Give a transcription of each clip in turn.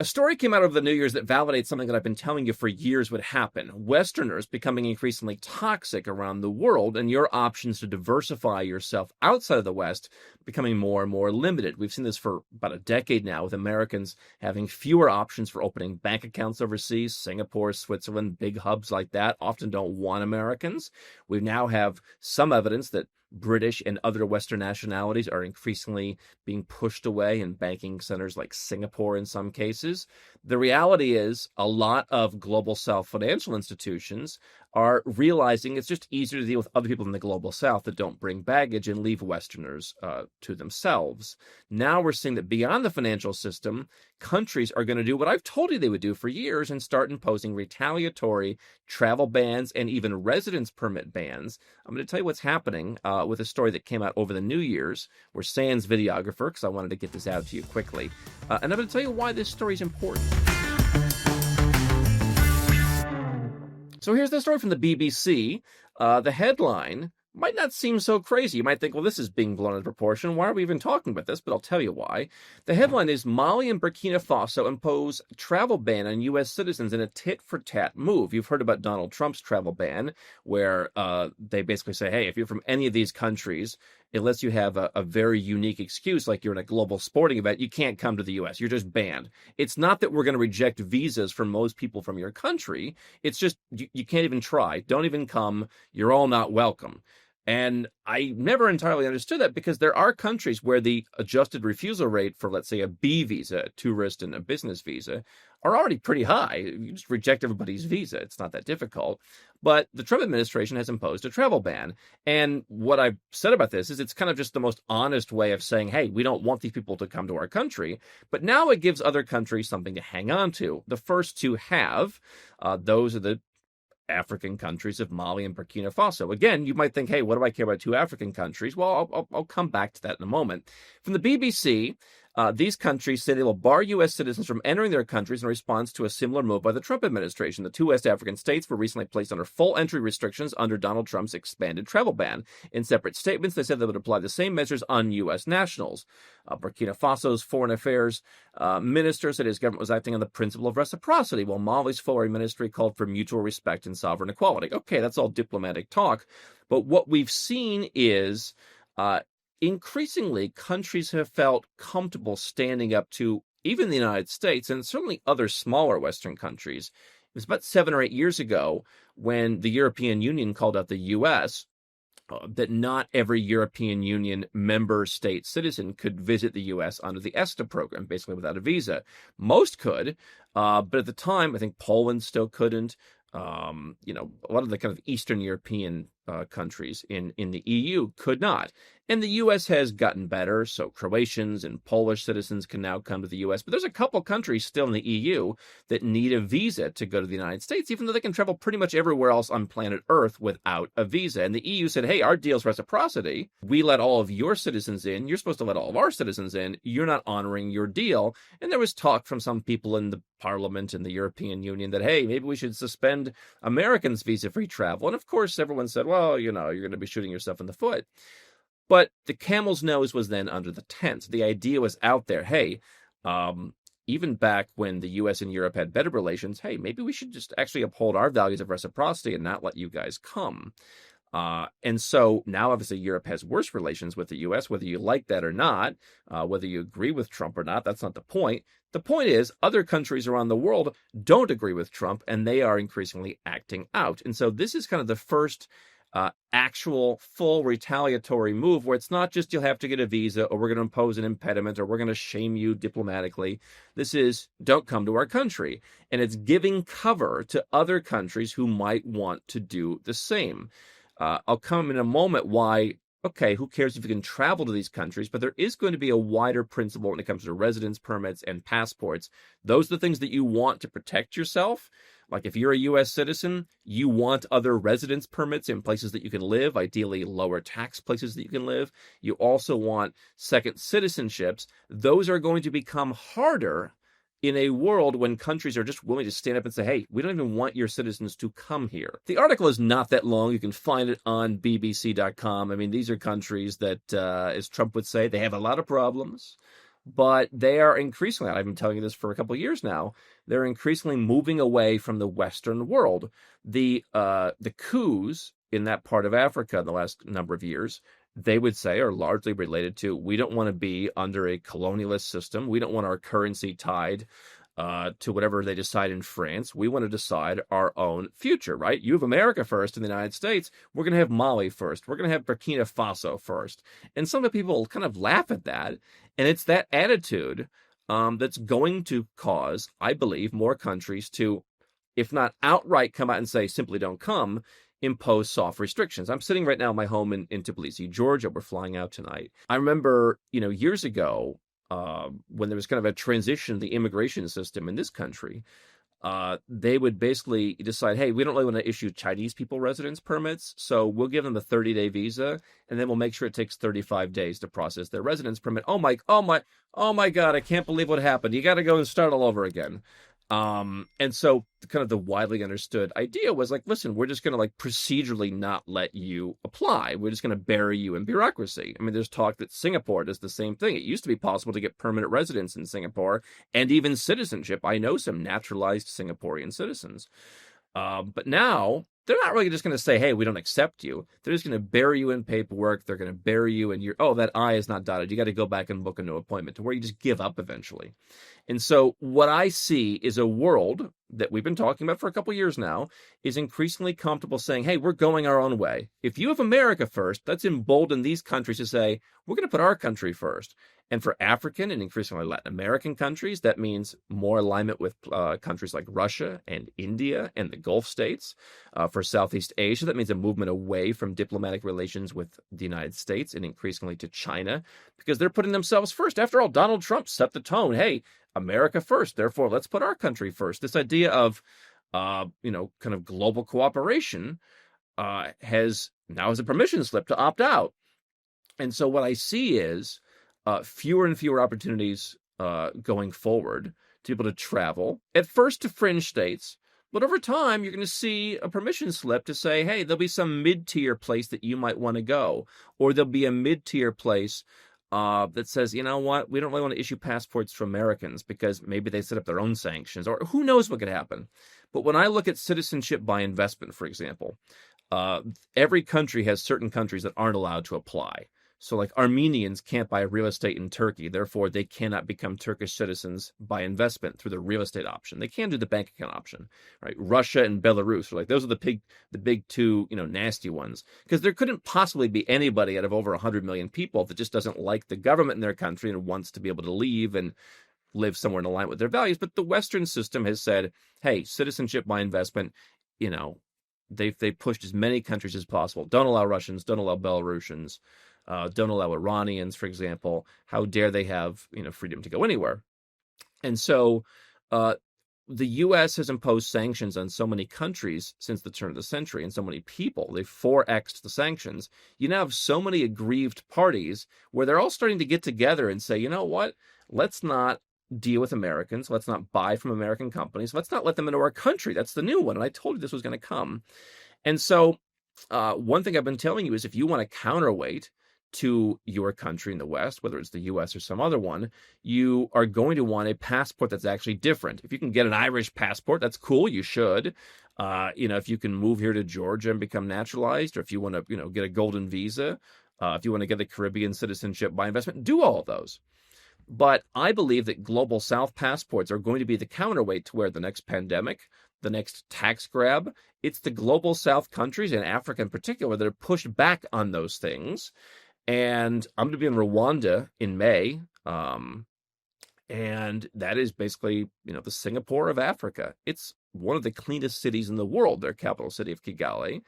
A story came out over the New Year's that validates something that I've been telling you for years would happen. Westerners becoming increasingly toxic around the world, and your options to diversify yourself outside of the West becoming more and more limited. We've seen this for about a decade now, with Americans having fewer options for opening bank accounts overseas. Singapore, Switzerland, big hubs like that often don't want Americans. We now have some evidence that British and other Western nationalities are increasingly being pushed away in banking centers like Singapore in some cases. The reality is a lot of global South financial institutions are realizing it's just easier to deal with other people in the global South that don't bring baggage and leave Westerners to themselves. Now we're seeing that beyond the financial system, countries are going to do what I've told you they would do for years and start imposing retaliatory travel bans and even residence permit bans. I'm going to tell you what's happening with a story that came out over the New Year's. We're Sans videographer, because I wanted to get this out to you quickly. And I'm going to tell you why this story is important. So here's the story from the BBC. The headline might not seem so crazy. You might think, well, this is being blown out of proportion. Why are we even talking about this? But I'll tell you why. The headline is Mali and Burkina Faso impose travel ban on U.S. citizens in a tit-for-tat move. You've heard about Donald Trump's travel ban, where they basically say, hey, if you're from any of these countries, unless you have a very unique excuse, like you're in a global sporting event, you can't come to the U.S. You're just banned. It's not that we're going to reject visas for most people from your country. It's just you can't even try. Don't even come. You're all not welcome. And I never entirely understood that, because there are countries where the adjusted refusal rate for, let's say, a B visa, a tourist and a business visa, are already pretty high. You just reject everybody's visa. It's not that difficult. But the Trump administration has imposed a travel ban. And what I've said about this is it's kind of just the most honest way of saying, hey, we don't want these people to come to our country. But now it gives other countries something to hang on to. The first to have, those are the African countries of Mali and Burkina Faso. Again, you might think, hey, what do I care about two African countries? Well, I'll come back to that in a moment. From the BBC, these countries say they will bar U.S. citizens from entering their countries in response to a similar move by the Trump administration. The two West African states were recently placed under full entry restrictions under Donald Trump's expanded travel ban. In separate statements, they said they would apply the same measures on U.S. nationals. Burkina Faso's foreign affairs minister said his government was acting on the principle of reciprocity, while Mali's foreign ministry called for mutual respect and sovereign equality. Okay, that's all diplomatic talk. But what we've seen is increasingly, countries have felt comfortable standing up to even the United States and certainly other smaller Western countries. It was about 7 or 8 years ago when the European Union called out the U.S. That not every European Union member state citizen could visit the U.S. under the ESTA program, basically without a visa. Most could, but at the time, I think Poland still couldn't. A lot of the kind of Eastern European countries in the EU could not. And the U.S. has gotten better, so Croatians and Polish citizens can now come to the U.S. But there's a couple countries still in the EU that need a visa to go to the United States, even though they can travel pretty much everywhere else on planet Earth without a visa. And the EU said, hey, our deal's reciprocity. We let all of your citizens in. You're supposed to let all of our citizens in. You're not honoring your deal. And there was talk from some people in the Parliament and the European Union that, hey, maybe we should suspend Americans' visa-free travel. And of course, everyone said, well, you're going to be shooting yourself in the foot. But the camel's nose was then under the tent. The idea was out there, hey, even back when the U.S. and Europe had better relations, hey, maybe we should just actually uphold our values of reciprocity and not let you guys come. And so now, obviously, Europe has worse relations with the U.S., whether you like that or not, whether you agree with Trump or not, that's not the point. The point is, other countries around the world don't agree with Trump, and they are increasingly acting out. And so this is kind of the first actual full retaliatory move where it's not just you'll have to get a visa or we're going to impose an impediment or we're going to shame you diplomatically. This is don't come to our country. And it's giving cover to other countries who might want to do the same. I'll come in a moment why, okay, who cares if you can travel to these countries, but there is going to be a wider principle when it comes to residence permits and passports. Those are the things that you want to protect yourself. Like if you're a U.S. citizen, you want other residence permits in places that you can live, ideally lower tax places that you can live. You also want second citizenships. Those are going to become harder in a world when countries are just willing to stand up and say, hey, we don't even want your citizens to come here. The article is not that long. You can find it on bbc.com. I mean, these are countries that, as Trump would say, they have a lot of problems, But they are increasingly, I've been telling you this for a couple of years now, they're increasingly moving away from the Western world. The coups in that part of Africa in the last number of years, they would say are largely related to we don't want to be under a colonialist system. We don't want our currency tied to whatever they decide in France. We want to decide our own future, right? You have America first in the United States. We're going to have Mali first. We're going to have Burkina Faso first. And some of the people kind of laugh at that. And it's that attitude that's going to cause, I believe, more countries to, if not outright come out and say simply don't come, impose soft restrictions. I'm sitting right now in my home in Tbilisi, Georgia. We're flying out tonight. I remember, years ago, when there was kind of a transition in the immigration system in this country, they would basically decide, hey, we don't really want to issue Chinese people residence permits, so we'll give them a 30-day visa, and then we'll make sure it takes 35 days to process their residence permit. Oh my God, I can't believe what happened. You got to go and start all over again. And so kind of the widely understood idea was like, listen, we're just going to like procedurally not let you apply. We're just going to bury you in bureaucracy. I mean, there's talk that Singapore does the same thing. It used to be possible to get permanent residence in Singapore and even citizenship. I know some naturalized Singaporean citizens. But now they're not really just going to say, hey, we don't accept you. They're just going to bury you in paperwork. They're going to bury you in that I is not dotted. You got to go back and book a new appointment, to where you just give up eventually. And so what I see is a world that we've been talking about for a couple of years now is increasingly comfortable saying, hey, we're going our own way. If you have America first, that's emboldened these countries to say, we're going to put our country first. And for African and increasingly Latin American countries, that means more alignment with countries like Russia and India and the Gulf states. For Southeast Asia, that means a movement away from diplomatic relations with the United States and increasingly to China, because they're putting themselves first. After all, Donald Trump set the tone. Hey, America first, therefore let's put our country first. This idea of, kind of global cooperation has a permission slip to opt out. And so what I see is fewer and fewer opportunities going forward to be able to travel, at first to fringe states, but over time, you're going to see a permission slip to say, hey, there'll be some mid-tier place that you might want to go, or there'll be a mid-tier place that says, you know what, we don't really want to issue passports for Americans because maybe they set up their own sanctions, or who knows what could happen. But when I look at citizenship by investment, for example, every country has certain countries that aren't allowed to apply. So like Armenians can't buy real estate in Turkey, therefore they cannot become Turkish citizens by investment through the real estate option. They can do the bank account option, right? Russia and Belarus are like, those are the big two, nasty ones, because there couldn't possibly be anybody out of over 100 million people that just doesn't like the government in their country and wants to be able to leave and live somewhere in alignment with their values. But the Western system has said, hey, citizenship by investment, they've pushed as many countries as possible. Don't allow Russians, don't allow Belarusians. Don't allow Iranians, for example. How dare they have freedom to go anywhere? And so the U.S. has imposed sanctions on so many countries since the turn of the century, and so many people. They've 4x'd the sanctions. You now have so many aggrieved parties where they're all starting to get together and say, you know what? Let's not deal with Americans. Let's not buy from American companies. Let's not let them into our country. That's the new one. And I told you this was going to come. And so one thing I've been telling you is if you want a counterweight to your country in the West, whether it's the US or some other one, you are going to want a passport that's actually different. If you can get an Irish passport, that's cool. You should. If you can move here to Georgia and become naturalized, or if you want to, get a golden visa, if you want to get a Caribbean citizenship by investment, do all of those. But I believe that global South passports are going to be the counterweight to where the next pandemic, the next tax grab, it's the global South countries, and Africa in particular, that are pushed back on those things. And I'm going to be in Rwanda in May, and that is basically, the Singapore of Africa. It's one of the cleanest cities in the world, their capital city of Kigali.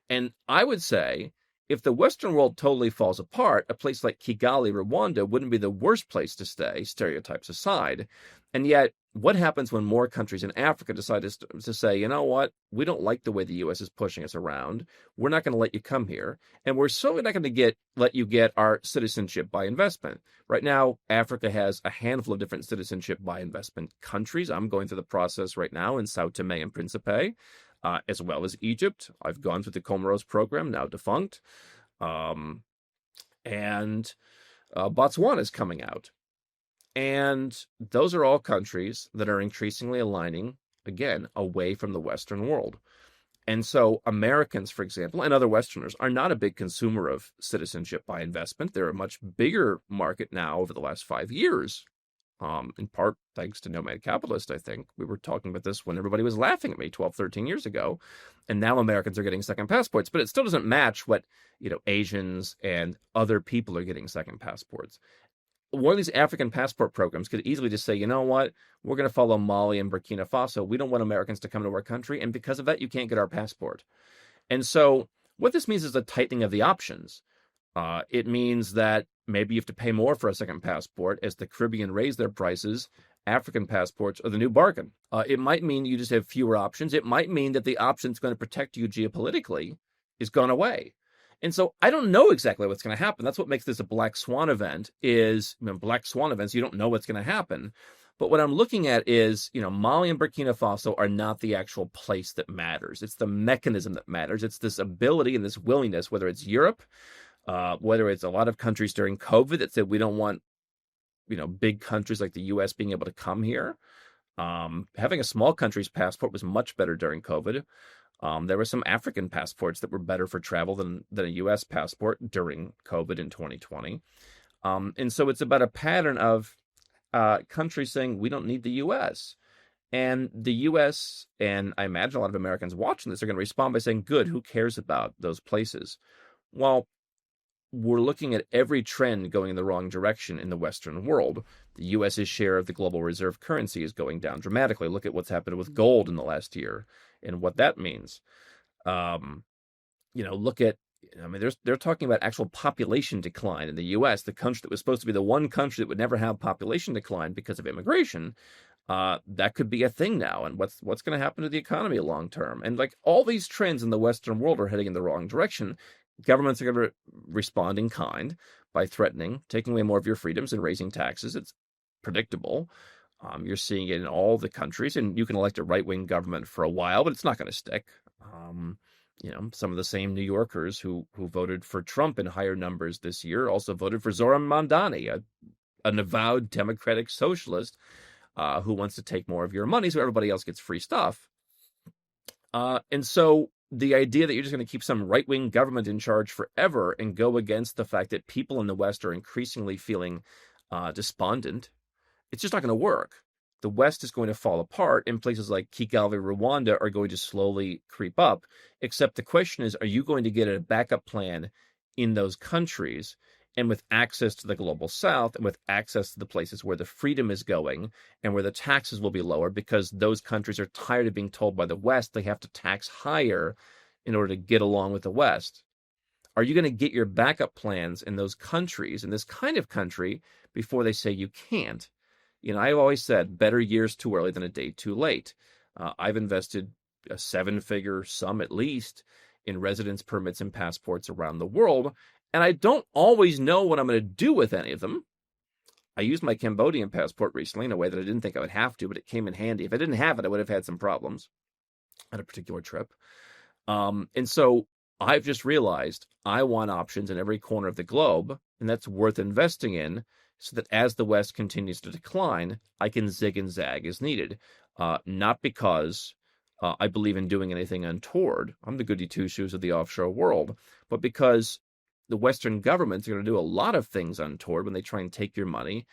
And I would say, if the Western world totally falls apart, a place like Kigali, Rwanda, wouldn't be the worst place to stay, stereotypes aside. And yet, what happens when more countries in Africa decide to say, you know what, we don't like the way the U.S. is pushing us around. We're not going to let you come here. And we're certainly not going to let you get our citizenship by investment. Right now, Africa has a handful of different citizenship by investment countries. I'm going through the process right now in Sao Tome and Principe, as well as Egypt. I've gone through the Comoros program, now defunct. And Botswana is coming out. And those are all countries that are increasingly aligning, again, away from the Western world. And so Americans, for example, and other Westerners are not a big consumer of citizenship by investment. They're a much bigger market now over the last 5 years, in part thanks to Nomad Capitalist, I think. We were talking about this when everybody was laughing at me 12, 13 years ago. And now Americans are getting second passports, but it still doesn't match what, Asians and other people are getting second passports. One of these African passport programs could easily just say, you know what, we're going to follow Mali and Burkina Faso. We don't want Americans to come to our country. And because of that, you can't get our passport. And so what this means is a tightening of the options. It means that maybe you have to pay more for a second passport as the Caribbean raise their prices. African passports are the new bargain. It might mean you just have fewer options. It might mean that the option that's going to protect you geopolitically is gone away. And so I don't know exactly what's going to happen. That's what makes this a black swan event is, black swan events, you don't know what's going to happen. But what I'm looking at is, Mali and Burkina Faso are not the actual place that matters. It's the mechanism that matters. It's this ability and this willingness, whether it's Europe, whether it's a lot of countries during COVID that said we don't want, big countries like the U.S. being able to come here. Having a small country's passport was much better during COVID. There were some African passports that were better for travel than a U.S. passport during COVID in 2020. And so it's about a pattern of countries saying we don't need the U.S. And the U.S. and I imagine a lot of Americans watching this are going to respond by saying, good, who cares about those places? Well, we're looking at every trend going in the wrong direction in the Western world. The U.S.'s share of the global reserve currency is going down dramatically. Look at what's happened with gold in the last year and what that means. Look at, they're talking about actual population decline in the U.S., the country that was supposed to be the one country that would never have population decline because of immigration. That could be a thing now. And what's going to happen to the economy long term? And like all these trends in the Western world are heading in the wrong direction. Governments are going to respond in kind by threatening, taking away more of your freedoms and raising taxes. It's predictable. You're seeing it in all the countries, and you can elect a right-wing government for a while, but it's not going to stick. Some of the same New Yorkers who voted for Trump in higher numbers this year also voted for Zoran Mandani, an avowed democratic socialist who wants to take more of your money so everybody else gets free stuff. And so the idea that you're just going to keep some right-wing government in charge forever and go against the fact that people in the West are increasingly feeling despondent, it's just not going to work. The West is going to fall apart, and places like Kigali, Rwanda are going to slowly creep up. Except the question is, are you going to get a backup plan in those countries and with access to the global South and with access to the places where the freedom is going and where the taxes will be lower because those countries are tired of being told by the West they have to tax higher in order to get along with the West? Are you going to get your backup plans in those countries, in this kind of country, before they say you can't? I've always said better years too early than a day too late. I've invested a seven-figure sum at least in residence permits and passports around the world, and I don't always know what I'm going to do with any of them. I used my Cambodian passport recently in a way that I didn't think I would have to, but it came in handy. If I didn't have it, I would have had some problems at a particular trip. And so I've just realized I want options in every corner of the globe, and that's worth investing in so that as the West continues to decline, I can zig and zag as needed. Not because I believe in doing anything untoward. I'm the goody two-shoes of the offshore world, but because the Western governments are going to do a lot of things untoward when they try and take your money.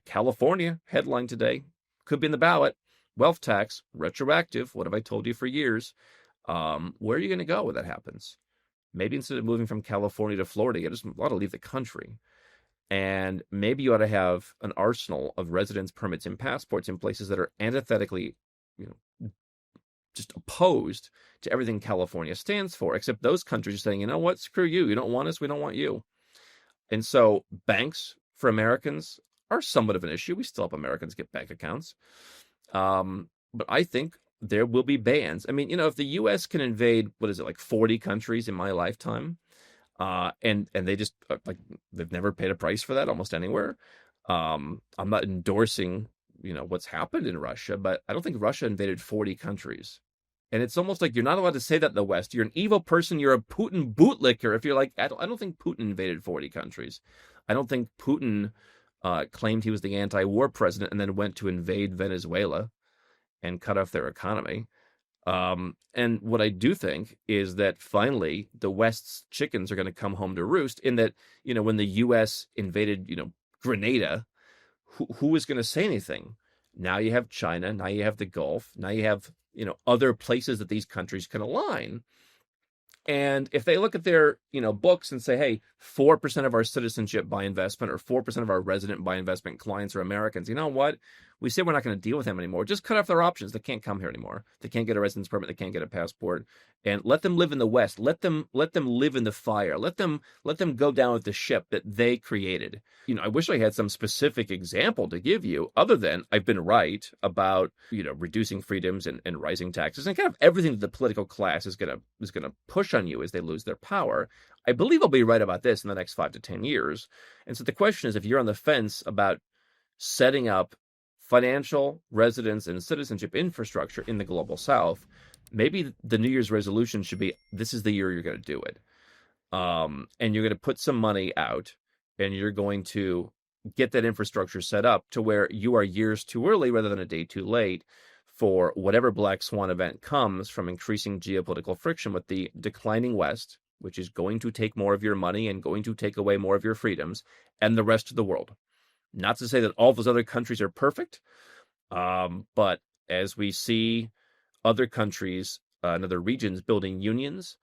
California, headline today, could be in the ballot. Wealth tax, retroactive. What have I told you for years? Where are you going to go when that happens? Maybe instead of moving from California to Florida, you just ought to leave the country. And maybe you ought to have an arsenal of residence permits and passports in places that are antithetically, just opposed to everything California stands for, except those countries are saying, you know what, screw you. You don't want us, we don't want you. And so banks for Americans are somewhat of an issue. We still help Americans get bank accounts. But I think there will be bans. I mean, if the U.S. can invade, 40 countries in my lifetime, and they just, they've never paid a price for that almost anywhere. I'm not endorsing what's happened in Russia, but I don't think Russia invaded 40 countries. And it's almost like you're not allowed to say that in the West. You're an evil person. You're a Putin bootlicker. If you're like, I don't think Putin invaded 40 countries. I don't think Putin claimed he was the anti-war president and then went to invade Venezuela and cut off their economy. And what I do think is that finally the West's chickens are going to come home to roost in that, when the U.S. invaded, Grenada, who was going to say anything? Now you have China, now you have the Gulf, now you have, other places that these countries can align. And if they look at their, books and say, hey, 4% of our citizenship by investment or 4% of our resident by investment clients are Americans, you know what? We say we're not going to deal with them anymore. Just cut off their options. They can't come here anymore. They can't get a residence permit. They can't get a passport. And let them live in the West. Let them live in the fire. Let them go down with the ship that they created. I wish I had some specific example to give you other than I've been right about, reducing freedoms and rising taxes and kind of everything that the political class is gonna push on you as they lose their power. I believe I'll be right about this in the next 5 to 10 years. And so the question is, if you're on the fence about setting up financial, residence, and citizenship infrastructure in the global South, maybe the New Year's resolution should be, this is the year you're going to do it. And you're going to put some money out and you're going to get that infrastructure set up to where you are years too early rather than a day too late for whatever black swan event comes from increasing geopolitical friction with the declining West, which is going to take more of your money and going to take away more of your freedoms, and the rest of the world. Not to say that all those other countries are perfect, but as we see other countries and other regions building unions,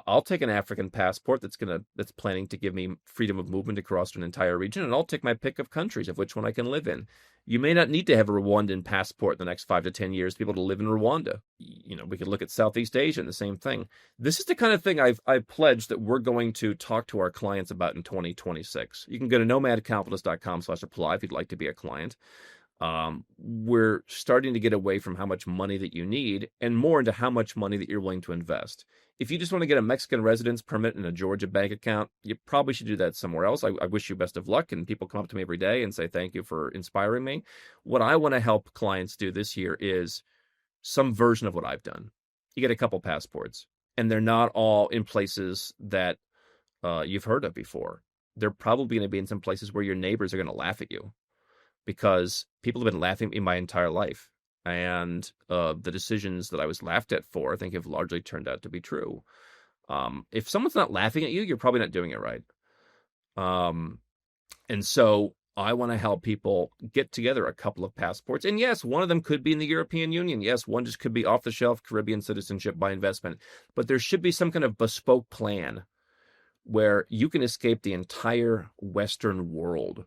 I'll take an African passport that's planning to give me freedom of movement across an entire region, and I'll take my pick of countries of which one I can live in. You may not need to have a Rwandan passport in the next 5 to 10 years to be able to live in Rwanda. We could look at Southeast Asia and the same thing. This is the kind of thing I've pledged that we're going to talk to our clients about in 2026. You can go to nomadcapitalist.com/apply if you'd like to be a client. We're starting to get away from how much money that you need and more into how much money that you're willing to invest. If you just want to get a Mexican residence permit and a Georgia bank account, you probably should do that somewhere else. I wish you best of luck, and people come up to me every day and say thank you for inspiring me. What I want to help clients do this year is some version of what I've done. You get a couple passports, and they're not all in places that you've heard of before. They're probably going to be in some places where your neighbors are going to laugh at you, because people have been laughing at me my entire life. And the decisions that I was laughed at for, I think, have largely turned out to be true. If someone's not laughing at you, you're probably not doing it right. And so I want to help people get together a couple of passports. And yes, one of them could be in the European Union. Yes, one just could be off-the-shelf Caribbean citizenship by investment. But there should be some kind of bespoke plan where you can escape the entire Western world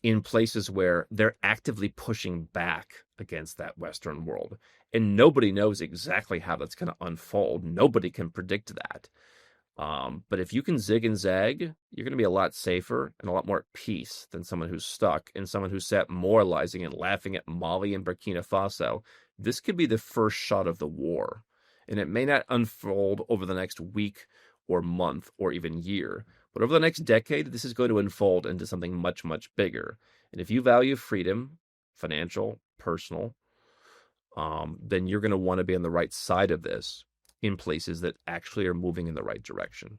in places where they're actively pushing back against that Western world. And nobody knows exactly how that's going to unfold. Nobody can predict that. But if you can zig and zag, you're going to be a lot safer and a lot more at peace than someone who's stuck and someone who's sat moralizing and laughing at Mali and Burkina Faso. This could be the first shot of the war. And it may not unfold over the next week or month or even year. But over the next decade, this is going to unfold into something much, much bigger. And if you value freedom, financial, personal, then you're going to want to be on the right side of this in places that actually are moving in the right direction.